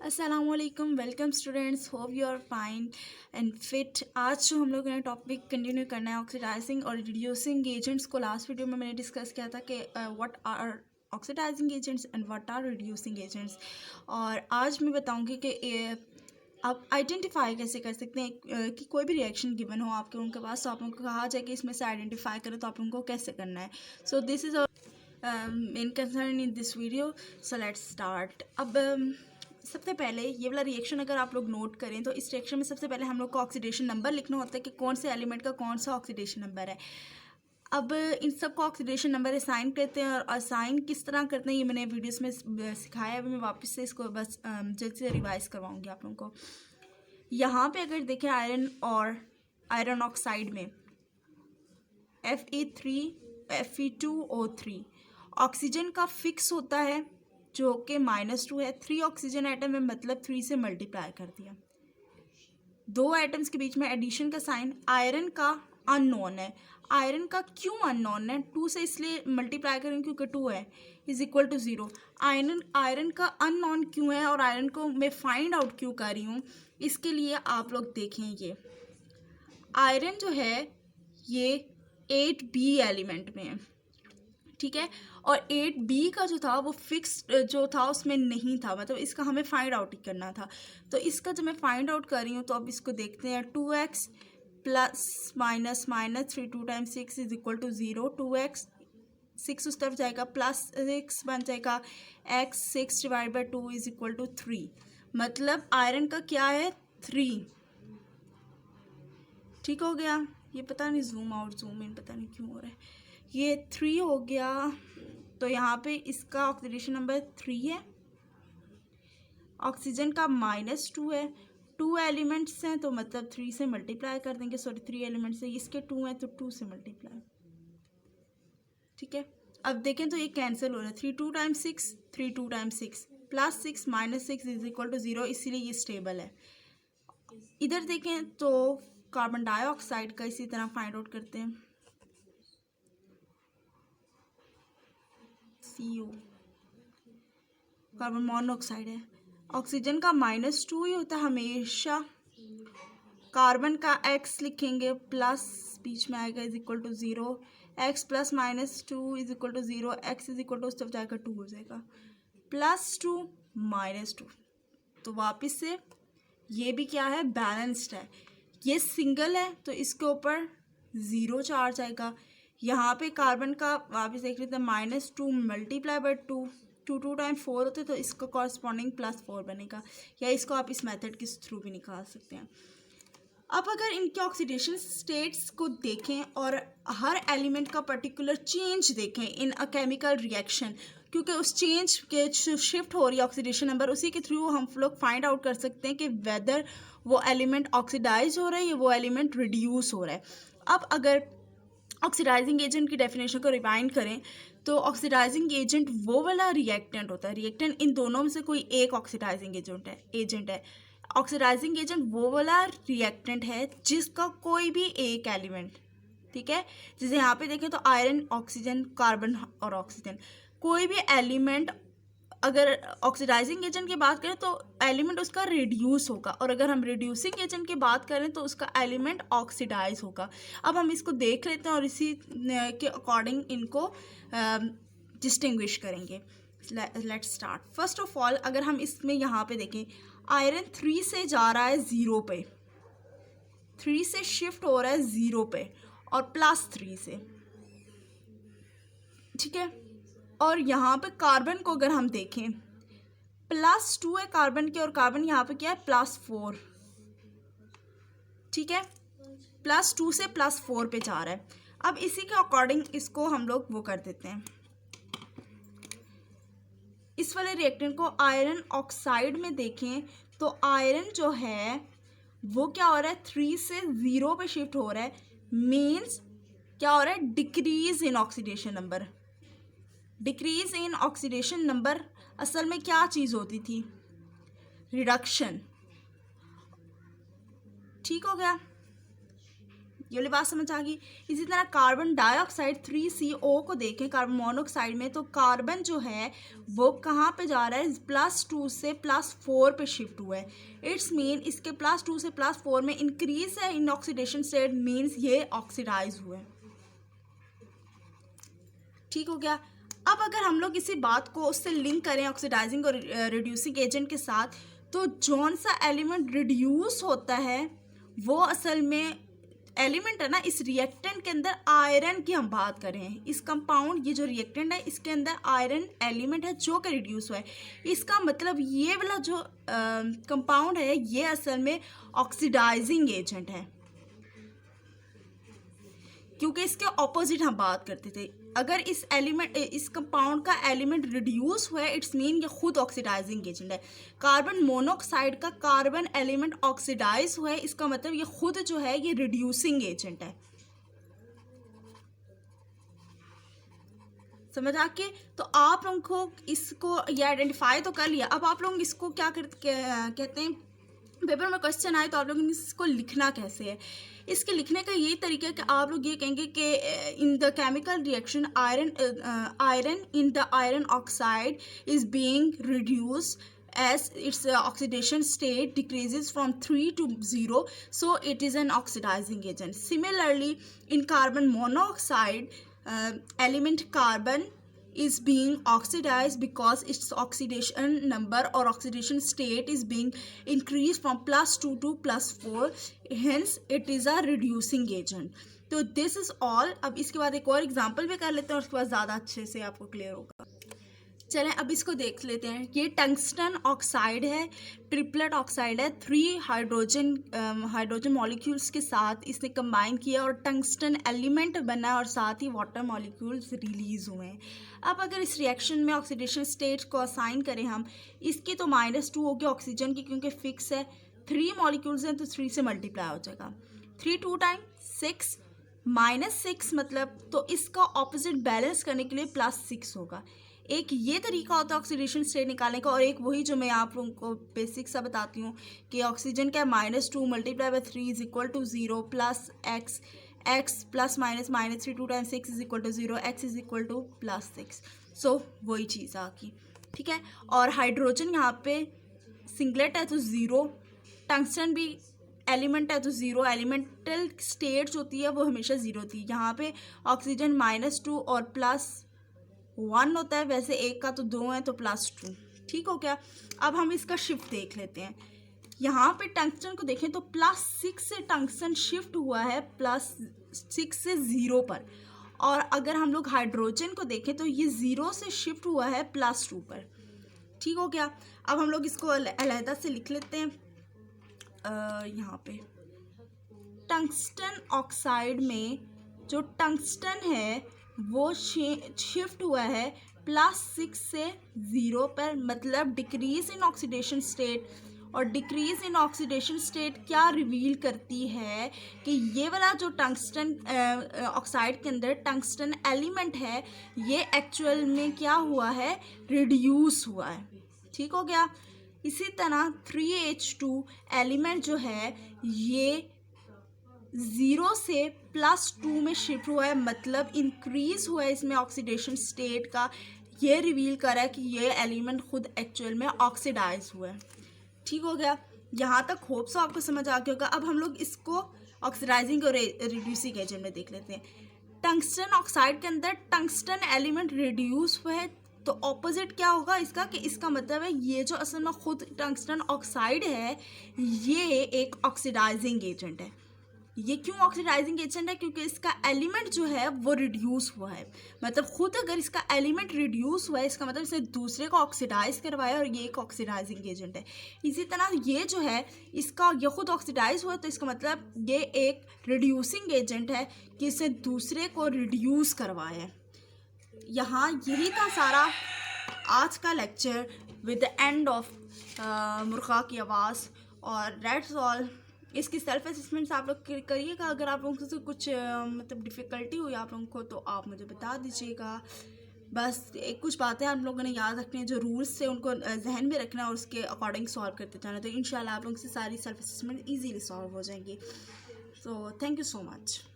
अस्सलामुअलैकुम, welcome students, hope you are fine and fit. आज जो हम लोग ने टॉपिक कंटिन्यू करना है ऑक्सीडाइजिंग और रिड्यूसिंग एजेंट्स को। लास्ट वीडियो में मैंने डिस्कस किया था कि what are oxidising agents and what are reducing agents. और आज मैं बताऊंगी कि आप आइडेंटिफाई कैसे कर सकते हैं कि कोई भी रिएक्शन गिवन हो आपके उनके पास, तो आप उनको कहा जाए कि इसमें से आइडेंटिफाई करें, तो आप उनको कैसे करना है। So this is main concern in this video. So let's start. अब सबसे पहले ये वाला रिएक्शन अगर आप लोग नोट करें तो इस रिएक्शन में सबसे पहले हम लोग को ऑक्सीडेशन नंबर लिखना होता है कि कौन से एलिमेंट का कौन सा ऑक्सीडेशन नंबर है। अब इन सब को ऑक्सीडेशन नंबर असाइन करते हैं, और असाइन किस तरह करते हैं ये मैंने वीडियोस में सिखाया है। मैं वापस से इसको बस जल्दी से रिवाइज करवाऊंगी आप लोगों को। यहाँ पे अगर देखें आयरन और आयरन ऑक्साइड में Fe3 Fe2O3 ऑक्सीजन का फिक्स होता है जो कि -2 है। 3 ऑक्सीजन एटम है, मतलब 3 से मल्टीप्लाई कर दिया। दो एटम्स के बीच में एडिशन का साइन। आयरन का अननोन है। आयरन का क्यों अननोन है? 2 से इसलिए मल्टीप्लाई करें क्योंकि 2 है, इज इक्वल टू 0। आयरन का अननोन क्यों है और आयरन को मैं फाइंड आउट क्यों कर रही हूँ, इसके लिए आप लोग देखें। ये आयरन जो है ये 8B एलिमेंट में है, ठीक है। और 8B का जो था वो फिक्स जो था उसमें नहीं था, मतलब इसका हमें फाइंड आउट ही करना था। तो इसका जब मैं फाइंड आउट कर रही हूँ तो अब इसको देखते हैं। 2x plus minus minus 3 2 times 6 is equal to 0। 2x 6 उस तरफ जाएगा, प्लस 6 बन जाएगा x। 6 divide by 2 is equal to 3, मतलब आयरन का क्या है 3। ठीक हो गया। ये पता नहीं जूम आउट जूम इन पता नहीं क्यों हो रहा है। ये 3 हो गया, तो यहाँ पे इसका ऑक्सीडेशन नंबर 3 है। ऑक्सीजन का -2 है। 2 एलिमेंट्स हैं तो मतलब 3 से मल्टीप्लाई कर देंगे। सॉरी 3 एलिमेंट्स है, इसके 2 हैं तो 2 से मल्टीप्लाई, ठीक है। अब देखें तो ये कैंसिल हो रहा है। 3 2 times 6 3 2 times 6 plus 6 minus 6 is equal to 0, इसीलिए ये स्टेबल है। इधर देखें तो कार्बन डाइऑक्साइड का इसी तरह फाइंड आउट करते हैं। CO कार्बन मोनोऑक्साइड है। ऑक्सीजन का -2 ही होता है हमेशा। कार्बन का X लिखेंगे, प्लस बीच में आएगा is equal to 0। x plus -2 is equal to 0। x is equal to उस तरफ जाएगा 2 हो जाएगा, +2 -2। तो वापस से ये भी क्या है, बैलेंस्ड है। ये सिंगल है तो इसके ऊपर 0 चार्ज आएगा। यहाँ पे कार्बन का वापस देख लेते हैं, -2 मल्टीप्लाई बाई 2 2 2 टाइम 4 होते तो इसका कॉरस्पॉन्डिंग +4 बनेगा, या इसको आप इस मेथड के थ्रू भी निकाल सकते हैं। अब अगर इनके ऑक्सीडेशन स्टेट्स को देखें और हर एलिमेंट का पर्टिकुलर चेंज देखें इन अ केमिकल रिएक्शन, क्योंकि उस चेंज के शिफ्ट हो रही है ऑक्सीडेशन नंबर, उसी के थ्रू हम लोग फाइंड आउट कर सकते हैं कि वेदर वो एलिमेंट ऑक्सीडाइज हो रहा है या वो एलिमेंट रिड्यूस हो रहा है। अब अगर ऑक्सीडाइजिंग एजेंट की डेफिनेशन को रिवाइंड करें तो ऑक्सीडाइजिंग एजेंट वो वाला रिएक्टेंट होता है। रिएक्टेंट इन दोनों में से कोई एक ऑक्सीडाइजिंग एजेंट है। ऑक्सीडाइजिंग एजेंट वो वाला रिएक्टेंट है जिसका कोई भी एक एलिमेंट, ठीक है। जैसे यहाँ पे देखें तो आयरन, ऑक्सीजन, कार्बन और ऑक्सीजन, कोई भी एलिमेंट अगर ऑक्सीडाइजिंग एजेंट की बात करें तो एलिमेंट उसका रिड्यूस होगा, और अगर हम रिड्यूसिंग एजेंट की बात करें तो उसका एलिमेंट ऑक्सीडाइज होगा। अब हम इसको देख लेते हैं और इसी के अकॉर्डिंग इनको डिस्टिंग्विश करेंगे। Let's start. First of all अगर हम इसमें यहाँ पे देखें, आयरन 3 से जा रहा है 0 पे, 3 से शिफ्ट हो रहा है 0 पे और +3 से, ठीक है। और यहाँ पे कार्बन को अगर हम देखें, +2 है कार्बन के, और कार्बन यहाँ पे क्या है +4, ठीक है। +2 से +4 पे जा रहा है। अब इसी के अकॉर्डिंग इसको हम लोग वो कर देते हैं। इस वाले रिएक्टेंट को आयरन ऑक्साइड में देखें तो आयरन जो है वो क्या हो रहा है, 3 से 0 पे शिफ्ट हो रहा है। मीन्स क्या हो रहा है, decrease in oxidation number. Decrease in oxidation number असल में क्या चीज़ होती थी, रिडक्शन, ठीक हो गया। ये वाली बात समझ आ गई। इसी तरह कार्बन डाइऑक्साइड 3CO को देखें कार्बन मोनोऑक्साइड में, तो कार्बन जो है वो कहाँ पे जा रहा है, +2 से +4 पे शिफ्ट हुआ है। इट्स मीन इसके +2 से +4 में इंक्रीज है इन ऑक्सीडेशन स्टेट, मीन्स ये ऑक्सीडाइज हुआ है। ठीक हो गया। अब अगर हम लोग इसी बात को उससे लिंक करें ऑक्सीडाइजिंग और रिड्यूसिंग एजेंट के साथ, तो जौन सा एलिमेंट रिड्यूस होता है वो असल में एलिमेंट है ना, इस रिएक्टेंट के अंदर आयरन की हम बात कर रहे हैं। इस कंपाउंड, ये जो रिएक्टेंट है इसके अंदर आयरन एलिमेंट है जो कि रिड्यूस हुआ है। इसका मतलब ये वाला जो कंपाउंड है ये असल में ऑक्सीडाइजिंग एजेंट है, क्योंकि इसके ऑपोजिट हम बात करते थे। अगर इस कंपाउंड का एलिमेंट रिड्यूस हुआ है, इट्स मीन ये खुद ऑक्सीडाइजिंग एजेंट है। कार्बन मोनोऑक्साइड का कार्बन एलिमेंट ऑक्सीडाइज हुआ है, इसका मतलब ये खुद जो है ये रिड्यूसिंग एजेंट है। समझ आके? तो आप लोगों को इसको ये आइडेंटिफाई तो कर लिया। अब आप लोग इसको क्या कहते हैं, पेपर में क्वेश्चन आए तो आप लोग इसको लिखना कैसे है। इसके लिखने का यही तरीका है कि आप लोग ये कहेंगे कि in the chemical reaction iron in the iron oxide is being reduce as its oxidation state decreases from 3 to 0, so it is an oxidizing agent. Similarly, in carbon monoxide, element carbon is being oxidized because its oxidation number or oxidation state is being increased from +2 to +4, hence it is a reducing agent. तो this is all. अब इसके बाद एक और example भी कर लेते हैं और उसके बाद ज़्यादा अच्छे से आपको क्लियर होगा। चलें अब इसको देख लेते हैं। ये टंगस्टन ऑक्साइड है, ट्रिपलेट ऑक्साइड है। 3 हाइड्रोजन मॉलिक्यूल्स के साथ इसने कंबाइन किया और टंगस्टन एलिमेंट बना और साथ ही वाटर मॉलिक्यूल्स रिलीज हुए हैं। अब अगर इस रिएक्शन में ऑक्सीडेशन स्टेट को असाइन करें हम, इसकी तो -2 होगी ऑक्सीजन की, क्योंकि फिक्स है। 3 मॉलिक्यूल्स हैं तो 3 से मल्टीप्लाई हो जाएगा। 3 2 टाइम 6 -6 मतलब, तो इसका ऑपोजिट बैलेंस करने के लिए +6 होगा। एक ये तरीका होता है ऑक्सीडेशन स्टेट निकालने का, और एक वही जो मैं आप लोगों को बेसिक सा बताती हूँ कि ऑक्सीजन का -2 × 3 = 0 plus x plus -3 2 times 6 = 0, x = +6। सो वही चीज़ आ गई। ठीक है। और हाइड्रोजन यहाँ पे सिंगलेट है तो 0, टंगस्टन भी एलिमेंट है तो 0, एलिमेंटल स्टेट जो होती है वो हमेशा 0 थी। यहाँ पे ऑक्सीजन -2 और +1 होता है, वैसे एक का तो 2 है तो +2। ठीक हो गया। अब हम इसका शिफ्ट देख लेते हैं। यहाँ पे टंगस्टन को देखें तो +6 से टंगस्टन शिफ्ट हुआ है +6 से 0 पर, और अगर हम लोग हाइड्रोजन को देखें तो ये 0 से शिफ्ट हुआ है +2 पर। ठीक हो गया। अब हम लोग इसको अलहदा से लिख लेते हैं। यहाँ पे टंगस्टन ऑक्साइड में जो टंगस्टन है वो शिफ्ट हुआ है +6 से 0 पर, मतलब डिक्रीज इन ऑक्सीडेशन स्टेट। और डिक्रीज इन ऑक्सीडेशन स्टेट क्या रिवील करती है कि ये वाला जो टंगस्टन ऑक्साइड के अंदर टंगस्टन एलिमेंट है ये एक्चुअल में क्या हुआ है, रिड्यूस हुआ है। ठीक हो गया। इसी तरह 3H2 एलिमेंट जो है ये 0 से +2 में शिफ्ट हुआ है, मतलब इंक्रीज हुआ है इसमें ऑक्सीडेशन स्टेट का। ये रिवील कर रहा है कि ये एलिमेंट खुद एक्चुअल में ऑक्सीडाइज हुआ है। ठीक हो गया। यहाँ तक होप सो आपको समझ आ गया होगा। अब हम लोग इसको ऑक्सीडाइजिंग और रिड्यूसिंग एजेंट में देख लेते हैं। टंगस्टन ऑक्साइड के अंदर टंगस्टन एलिमेंट रिड्यूस हुआ है, तो ऑपोजिट क्या होगा इसका, कि इसका मतलब है ये जो असल में खुद टंगस्टन ऑक्साइड है ये एक ऑक्सीडाइजिंग एजेंट है। ये क्यों ऑक्सीडाइजिंग एजेंट है, क्योंकि इसका एलिमेंट जो है वो रिड्यूस हुआ है। मतलब खुद अगर इसका एलिमेंट रिड्यूस हुआ है इसका मतलब इसने दूसरे को ऑक्सीडाइज करवाया और ये एक ऑक्सीडाइजिंग एजेंट है। इसी तरह ये जो है इसका ये खुद ऑक्सीडाइज हुआ है, तो इसका मतलब ये एक रिड्यूसिंग एजेंट है कि इसने दूसरे को रिड्यूस करवाया है। यहाँ यही था सारा आज का lecture with the end of मुर्गा की आवाज़, और दैट्स ऑल। इसकी सेल्फ असेसमेंट्स आप लोग करिएगा। अगर आप लोगों से कुछ मतलब डिफ़िकल्टी हुई आप लोगों को तो आप मुझे बता दीजिएगा। बस कुछ बातें आप लोगों ने याद रखनी है, जो रूल्स थे उनको जहन में रखना और उसके अकॉर्डिंग सॉल्व करते जाना, तो इंशाल्लाह आप लोगों से सारी सेल्फ असेसमेंट ईजीली सॉल्व हो जाएंगी। So thank you so much.